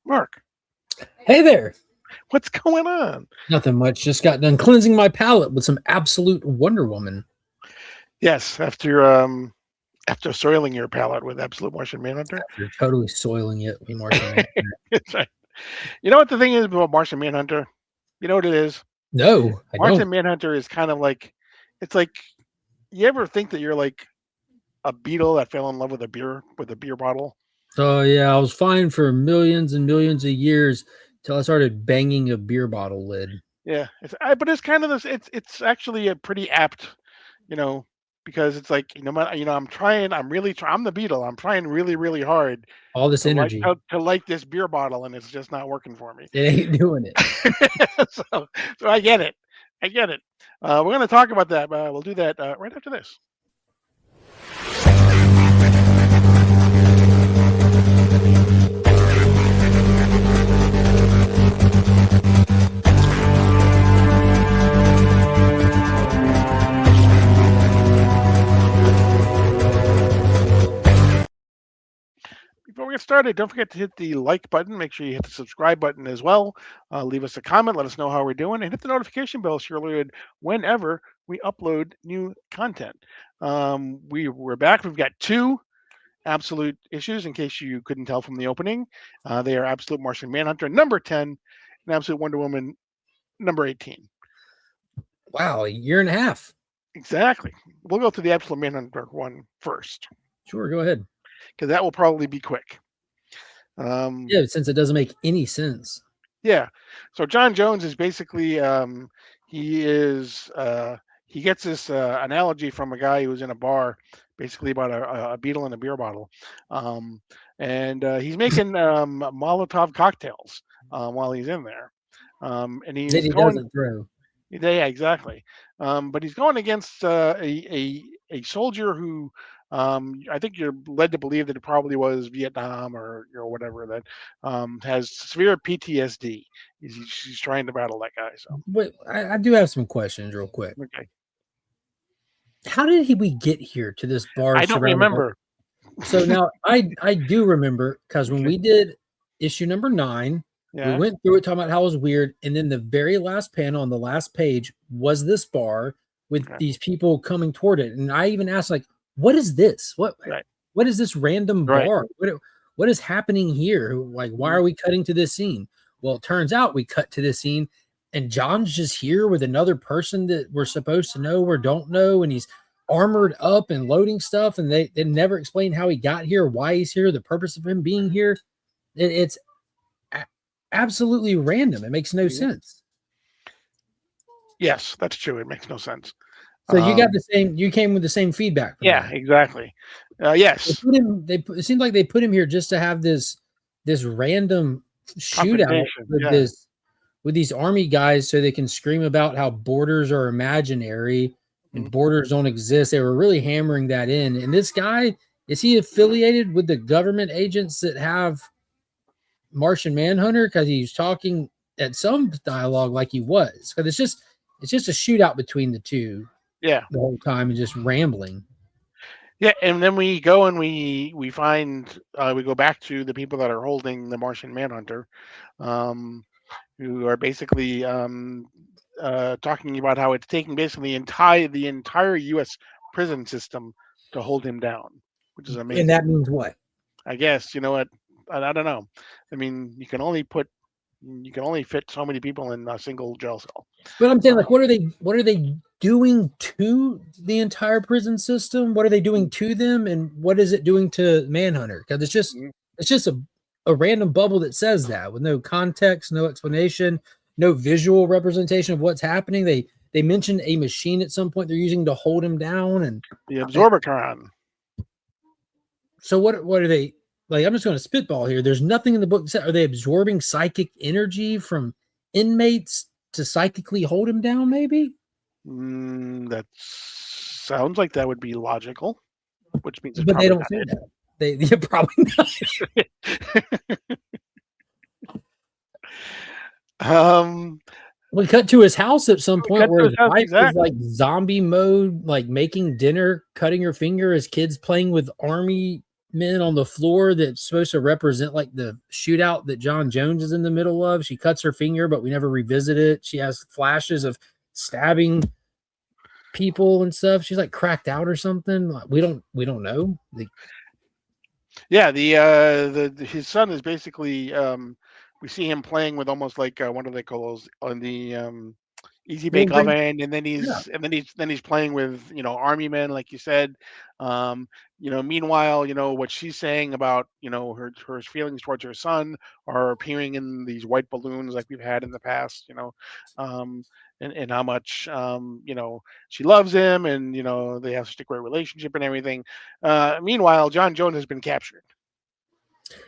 Mark, Hey there. what's going on? Nothing much. Just got done cleansing my palate with some absolute Wonder Woman. Yes, after soiling your palate with Absolute Martian Manhunter. You're totally soiling it with Martian Manhunter. It's like- you know what the thing is about Martian Manhunter? You know what it is? No, I don't. Martian Manhunter is kind of like, it's like, you ever think that you're like a beetle that fell in love with a beer bottle? So yeah, I was fine for millions and millions of years till I started banging a beer bottle lid. Yeah, but it's kind of this. It's actually a pretty apt, you know, because it's like I'm trying. I'm the beetle. I'm trying really, really hard All this to like energy. to light this beer bottle, and it's just not working for me. It ain't doing it. so I get it. I get it. We're going to talk about that. We'll do that right after this. Before we get started, don't forget to hit the like button. Make sure you hit the subscribe button as well. Leave us a comment. Let us know how we're doing. And hit the notification bell so you're alerted whenever we upload new content. We're back. We've got two absolute issues in case you couldn't tell from the opening. They are Absolute Martian Manhunter number 10 and Absolute Wonder Woman number 18. Wow, a year and a half. Exactly. We'll go through the Absolute Manhunter one first Sure, go ahead. because that will probably be quick. Yeah, since it doesn't make any sense. Yeah. So John Jones is basically he is he gets this analogy from a guy who was in a bar, basically about a beetle in a beer bottle, and he's making Molotov cocktails while he's in there, and That he's he going. doesn't throw. Yeah, exactly. But he's going against a soldier who I think you're led to believe that it probably was Vietnam or whatever that has severe PTSD. He's trying to battle that guy. So But I do have some questions real quick. okay, How did we get here to this bar I don't surrounded by? remember. So now I do remember because when Okay. we did issue number 9, we Yeah. went through it talking about how it was weird, and then the very last panel on the last page was this bar with Okay. these people coming toward it, and I even asked like, "What is this? Right. What is this random Right. bar? What is happening here? Like, why are we cutting to this scene?" Well, it turns out we cut to this scene, and John's just here with another person that we're supposed to know or don't know, and he's armored up and loading stuff, and they never explain how he got here, why he's here, the purpose of him being here. It's absolutely random. It makes no sense. Yes, that's true. It makes no sense. So you got the same. You came with the same feedback. From Yeah, that. exactly. Yes. It seemed like they put him here just to have this random shootout with these army guys, so they can scream about how borders are imaginary and borders don't exist. They were really hammering that in. And this guy, is he affiliated with the government agents that have Martian Manhunter? Because he's talking at some dialogue like he was. Because it's just a shootout between the two. Yeah. The whole time and just rambling. Yeah, and then we go and we find we go back to the people that are holding the Martian Manhunter, who are basically talking about how it's taking basically the entire U.S. prison system to hold him down, which is amazing. And that means what? I guess you know what I don't know. I mean, you can only fit so many people in a single jail cell. But I'm saying, like, what are they doing to the entire prison system? What are they doing to them, and what is it doing to Manhunter? Because it's just a random bubble that says that with no context, no explanation, no visual representation of what's happening. They mentioned a machine at some point they're using to hold him down, and the Absorbicon. So what are they like? I'm just going to spitball here. There's nothing in the book. Are they absorbing psychic energy from inmates to psychically hold him down? Maybe. That sounds like that would be logical, which means but they don't say that. They probably not. We cut to his house at some point where his wife is like zombie mode, like making dinner, cutting her finger, his kids playing with army men on the floor that's supposed to represent like the shootout that John Jones is in the middle of. She cuts her finger, but we never revisit it. She has flashes of stabbing people and stuff. She's like cracked out or something. We don't know. Yeah, his son is basically we see him playing with almost like what do they call those on the easy Little bake green. oven, and Yeah. then he's playing with army men, like you said. Um, Meanwhile, what she's saying about her feelings towards her son are appearing in these white balloons like we've had in the past. Um, and how much she loves him, and they have such a great relationship and everything. Meanwhile, John Jones has been captured.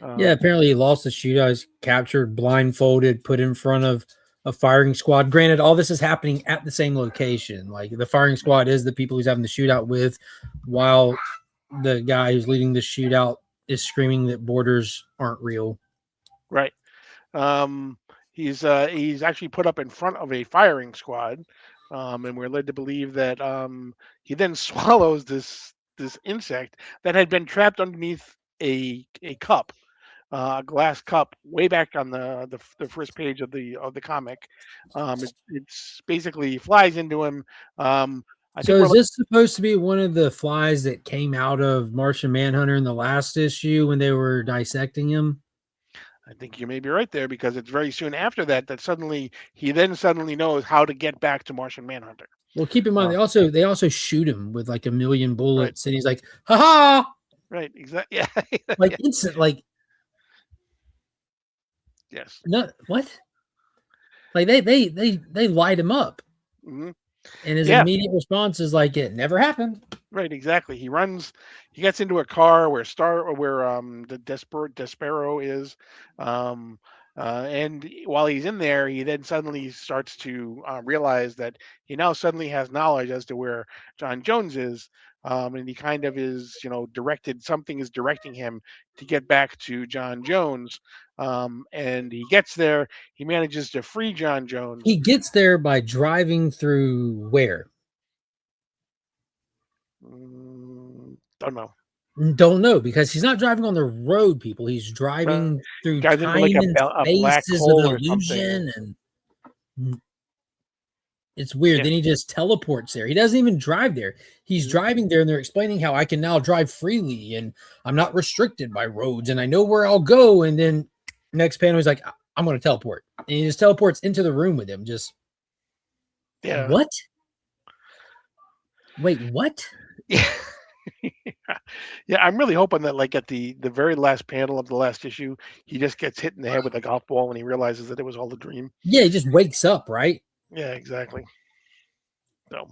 Yeah, Um, apparently he lost the shootout. He's captured, blindfolded, put in front of a firing squad. Granted, all this is happening at the same location. Like the firing squad is the people he's having the shootout with, while the guy who's leading the shootout is screaming that borders aren't real. right. Um, he's actually put up in front of a firing squad, and we're led to believe that he then swallows this insect that had been trapped underneath a cup, a glass cup, way back on the first page of the comic. It's basically flies into him. I So think we're. is this supposed to be one of the flies that came out of Martian Manhunter in the last issue when they were dissecting him? I think you may be right there because it's very soon after that suddenly he then suddenly knows how to get back to Martian Manhunter. Well, keep in mind Uh, they also shoot him with like a million right. bullets, and he's like, "Ha ha!" Right, exactly. Yeah, Like yeah, instant, like yes. not what? Like they light him up, Mhm. and his Yeah, immediate response is like, "It never happened." right, exactly. He gets into a car where the Despero is, um, and while he's in there, he then suddenly starts to realize that he now suddenly has knowledge as to where John Jones is, and he kind of is, directed. Something is directing him to get back to John Jones, and he gets there. He manages to free John Jones. He gets there by driving through where? Don't know. Don't know because he's not driving on the road, people. He's Uh, driving through Guys into like time and a black spaces of hole or something. illusion, and it's weird. Yeah. Then he just teleports there. He doesn't even drive there. He's Mhm. driving there, and they're explaining how I can now drive freely, and I'm not restricted by roads, and I know where I'll go. And then next panel, he's like, "I'm going to teleport," and he just teleports into the room with him. Just Yeah. what? Wait, what? Yeah. Yeah, I'm really hoping that like at the very last panel of the last issue, he just gets hit in the head with a golf ball and he realizes that it was all a dream. Yeah, he just wakes up, right? Yeah, exactly. So,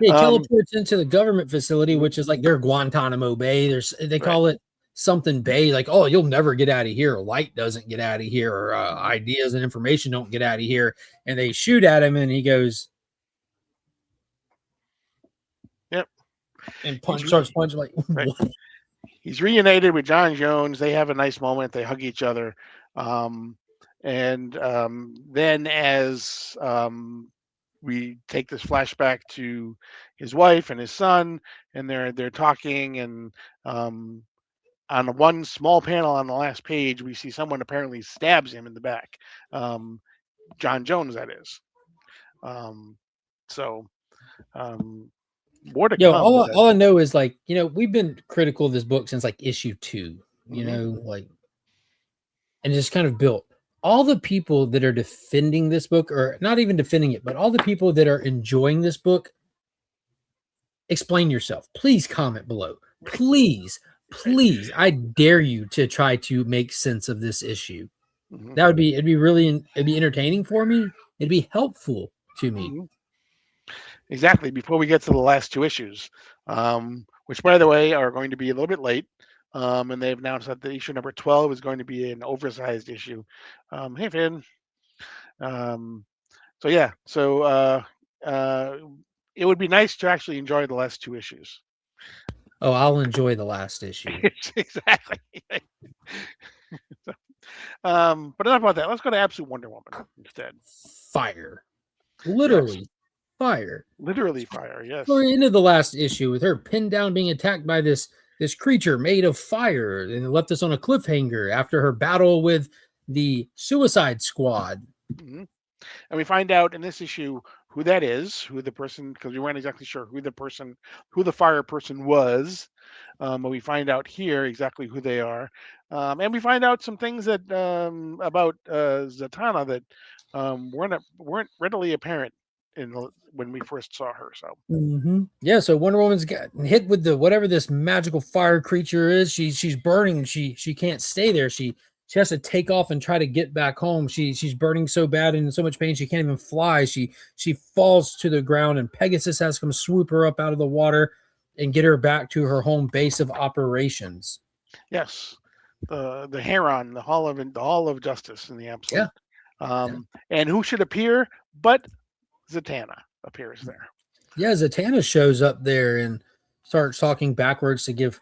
Yeah, he um, teleports into the government facility, mhm, which is like their Guantanamo Bay. They right. call it something Bay, like, oh, you'll never get out of here. Light doesn't get out of here, or Mhm. ideas and information don't get out of here. And they shoot at him, and he goes Yep. and He's starts punching like right. what? He's reunited with John Jones. They have a nice moment. They hug each other. Um, and then as we take this flashback to his wife and his son, and they're talking, and um, on one small panel on the last page, we see someone apparently stabs him in the back. Um, John Jones, that is. Um, so more to Yo, come all with I, that. all I know is like we've been critical of this book since like issue 2. Hmm. Like and just kind of built all the people that are defending this book, or not even defending it, but all the people that are enjoying this book. Explain yourself. Please comment below. Right, Please, right. please. I dare you to try to make sense of this issue. Hmm. It'd be really, it'd be entertaining for me. It'd be helpful to me. Hmm. Exactly. Before we get to the last two issues, which, by the way, are going to be a little bit late. And they've announced that the issue number 12 is going to be an oversized issue. Hey, Finn. Um, so, yeah. Uh, it would be nice to actually enjoy the last two issues. Oh, I'll enjoy the last issue. Exactly. But enough about that. Let's go to Absolute Wonder Woman instead. Fire. Yes. Literally fire. Literally fire. Yes. We're into the last issue with her pinned down being attacked by this this creature made of fire, and it left us on a cliffhanger after her battle with the Suicide Squad. Mm-hmm. And we find out in this issue who that is, who the person, because we weren't exactly sure who the fire person was. But we find out here exactly who they are, and we find out some things that about Zatanna that weren't readily apparent when we first saw her. So Yeah, so Wonder Woman's got hit with the whatever this magical fire creature is. She's burning. She can't stay there. She has to take off and try to get back home. She's burning so bad and in so much pain she can't even fly. She falls to the ground, and Pegasus has to come swoop her up out of the water and get her back to her home base of operations. yes, the Heron, the Hall of Justice in the Yeah. absolute. And who should appear but Zatanna appears there. Yeah, Zatanna shows up there and starts talking backwards to give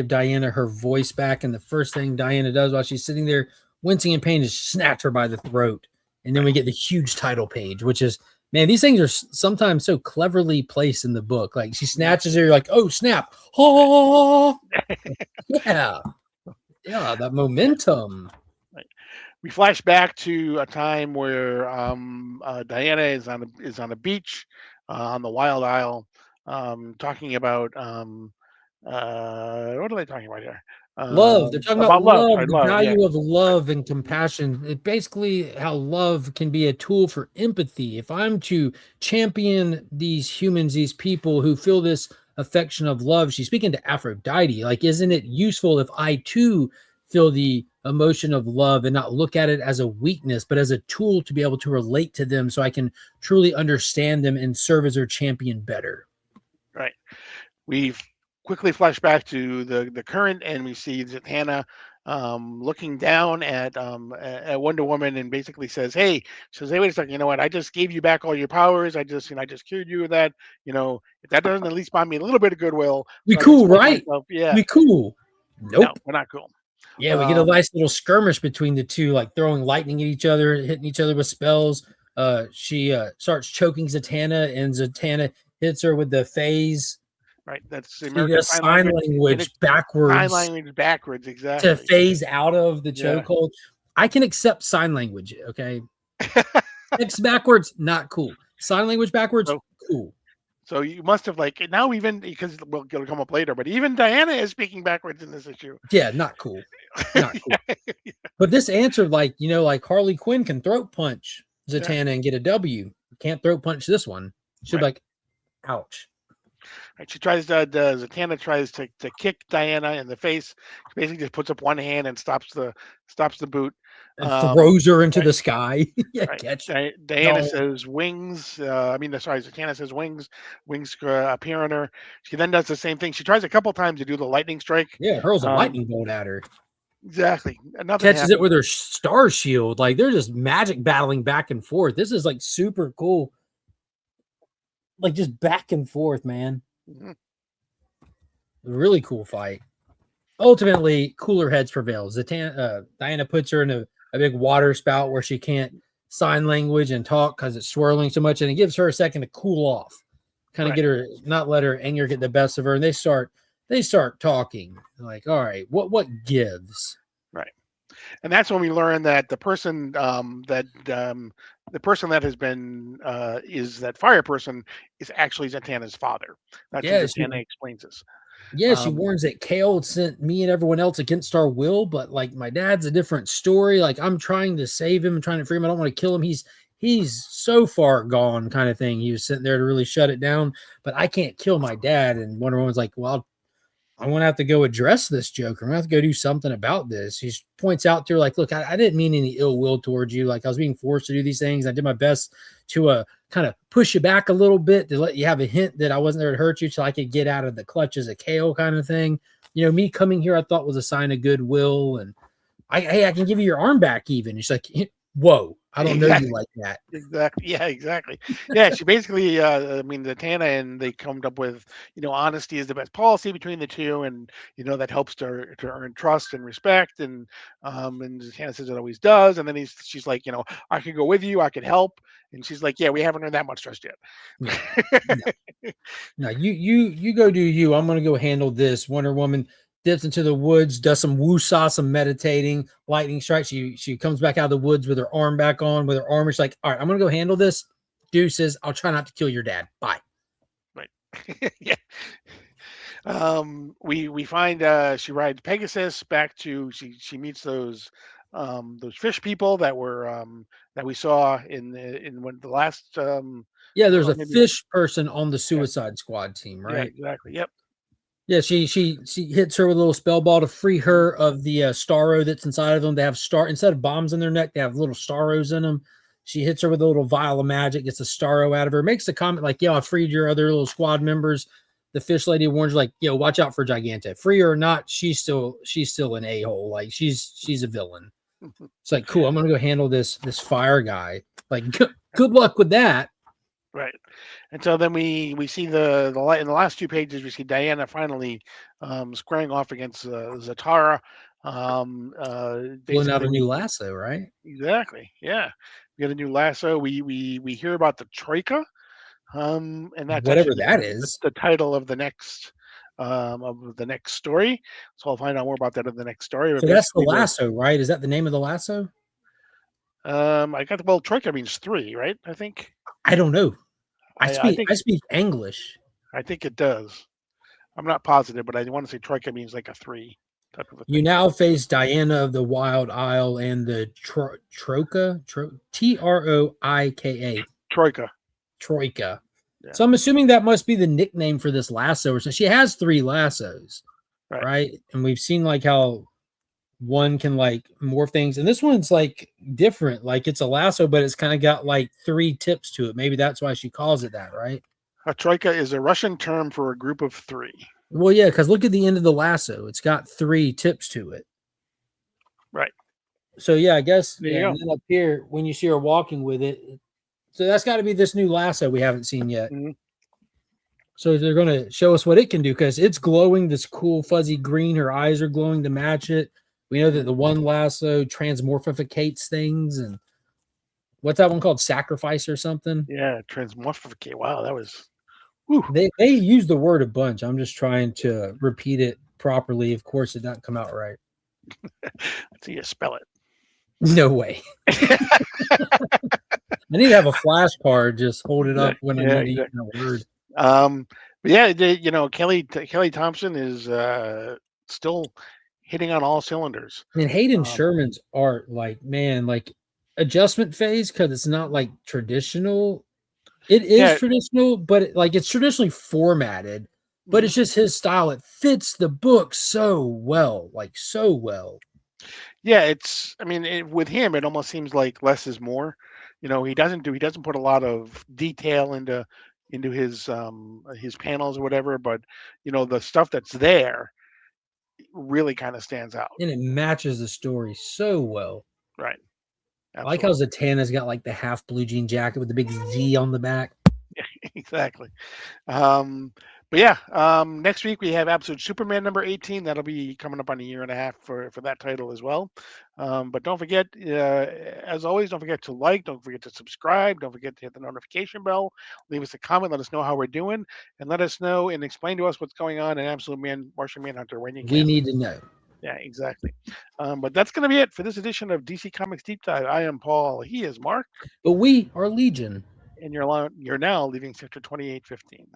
Diana her voice back. And the first thing Diana does while she's sitting there wincing in pain is snatch her by the throat. And then we get the huge title page, which is, man, these things are sometimes so cleverly placed in the book. Like she snatches her, you're like, oh snap, oh yeah, that momentum. We flash back to a time where Diana is on a beach on the Wild Isle, talking about what are they talking about here? Love. They're talking about About love. love, Sorry, the love. Yeah, value of love and compassion. It basically how love can be a tool for empathy. If I'm to champion these humans, these people who feel this affection of love, she's speaking to Aphrodite. Like, isn't it useful if I too feel the emotion of love and not look at it as a weakness, but as a tool to be able to relate to them so I can truly understand them and serve as their champion better? right. We quickly flash back to the current, and we see Zatanna looking down at Wonder Woman and basically says, "Hey, wait a second. You know what? I just gave you back all your powers. I just cured you of that. If that doesn't at least buy me a little bit of goodwill, We so I can cool, spread right? myself." Yeah, We cool. no, Nope. we're not cool. Yeah, we get a Um, nice little skirmish between the two, like throwing lightning at each other, hitting each other with spells. She starts choking Zatanna, and Zatanna hits her with the phase. right. That's the She American does Sign sign Language, and language it's sign backwards language backwards. to Exactly. phase out of the Yeah. chokehold. I can accept sign language. Okay, text backwards, not cool. Sign language backwards, so cool. So you must have now even because it'll come up later, but even Diana is speaking backwards in this issue. Yeah, not cool. Not cool. But this answer, like Harley Quinn can throat punch Zatanna and get a W. Can't throat punch this one. She'll be like, ouch. Right. She tries Zatanna tries to kick Diana in the face. She basically just puts up one hand and stops the boot. And throws her into Right, the sky. Yeah, right. catch. Diana No. says wings. Sorry, Zatanna says wings. Wings appear on her. She then does the same thing. She tries a couple times to do the lightning strike. Yeah, hurls a lightning bolt at her. Exactly. Nothing Catches happens. it with her star shield. Like they're just magic battling back and forth. This is like super cool. Like just back and forth, man. Mm-hmm. Really cool fight. Ultimately, cooler heads prevails. Diana puts her in a big water spout where she can't sign language and talk because it's swirling so much, and it gives her a second to cool off, kind of get her, not let her anger get the best of her, and they start talking. Like, all right, what gives? Right, and that's when we learn that the person that has been is that fire person is actually Zatanna's father. That's when Zatanna explains this. Yeah, she warns that Kale sent me and everyone else against our will, but like my dad's a different story. Like I'm trying to save him, trying to free him. I don't want to kill him. He's so far gone, kind of thing. He was sitting there to really shut it down, but I can't kill my dad. And Wonder Woman's like, well, I'm going to have to go address this Joker. I'm going to have to go do something about this. He points out to her, like, look, I didn't mean any ill will towards you. Like, I was being forced to do these things. I did my best to kind of push you back a little bit to let you have a hint that I wasn't there to hurt you till I could get out of the clutches of Kale kind of thing. Me coming here, I thought was a sign of goodwill. And I can give you your arm back even. She's like, whoa, I don't know you like that. Exactly. Yeah, exactly. Yeah, she basically, Zatanna and they come up with, honesty is the best policy between the two, and that helps to earn trust and respect, and Zatanna says it always does, and then she's like, I could go with you, I could help, and she's like, yeah, we haven't earned that much trust yet. No, you go do you. I'm gonna go handle this. Wonder Woman dips into the woods, does some woosah, some meditating, lightning strike. She comes back out of the woods with her arm back on, with her armor. She's like, all right, I'm gonna go handle this. Deuces. I'll try not to kill your dad. Bye. Right. Yeah. We find she rides Pegasus back to she meets those fish people that we saw in one the last Yeah, there's or a maybe fish person on the yeah, Suicide Squad team, yeah, right? exactly. Yep. Yeah, she hits her with a little spell ball to free her of the starro that's inside of them. They have star instead of bombs in their neck, they have little starros in them. She hits her with a little vial of magic, gets a starro out of her, makes a comment like, "Yo, I freed your other little squad members." The fish lady warns her like, "Yo, watch out for Giganta. Free her or not, she's still an a hole. Like she's a villain." It's like, cool. I'm gonna go handle this fire guy. Like, good luck with that. Right. And so then we see in the last 2 pages we see Diana finally squaring off against Zatara. Pulling out Basically, a we new lasso, right? exactly, yeah, we get a new lasso. We hear about the Troika, and that's Whatever actually that is. the title of the next story. So I'll find out more about that in the next story. But So that's the basically, lasso, right? Is that the name of the lasso? I got the well, Troika means three, right? I think I don't know. I I speak think I speak English. I think it does. I'm not positive, but I want to say troika means like a three type of a You thing. now face Diana of the Wild Isle and the Troika, Troika. Troika. Yeah. So I'm assuming that must be the nickname for this lasso. So she has three lassos, Right. right? And we've seen like how one can like morph things, and this one's like different. Like it's a lasso, but it's kind of got like three tips to it. Maybe that's why she calls it that, right? A troika is a Russian term for a group of three. Well, yeah, because look at the end of the lasso. It's got three tips to it. Right. So yeah, I guess There you yeah. And go. then up here, when you see her walking with it, so that's got to be this new lasso we haven't seen yet. Mhm. So they're going to show us what it can do because it's glowing this cool fuzzy green. Her eyes are glowing to match it. We know that the one lasso transmorphificates things, and what's that one called? Sacrifice or something? Yeah. Transmorphificate. Wow, that was. Whew. They use the word a bunch. I'm just trying to repeat it properly. Of course, it doesn't come out right. Let's see you spell No way. it. I need to have a flashcard. Just hold it up when I Yeah. need to use Exactly. that word. But yeah, Kelly Thompson is still hitting on all cylinders. And Hayden Um, Sherman's art, like man, like adjustment phase because it's not like traditional. It is yeah. traditional, but like it's traditionally formatted, but Mhm. it's just his style. It fits the book so well, like so well. Yeah, it's. I mean, with him, it almost seems like less is more. He doesn't put a lot of detail into his panels or whatever, but the stuff that's there really kind of stands out. And it matches the story so well. Right. I like how Absolutely. Zatanna's got like the half blue jean jacket with the big Z on the back. Exactly. Um, but yeah, next week we have Absolute Superman number 18. That'll be coming up on a year and a half for that title as well. But don't forget, as always, don't forget to like, don't forget to subscribe, don't forget to hit the notification bell, leave us a comment, let us know how we're doing, and let us know and explain to us what's going on in Martian Manhunter when you We can. need to know. Yeah, exactly. But that's going to be it for this edition of DC Comics Deep Dive. I am Paul. He is Mark, But we are Legion. and you're now leaving Sector 2815.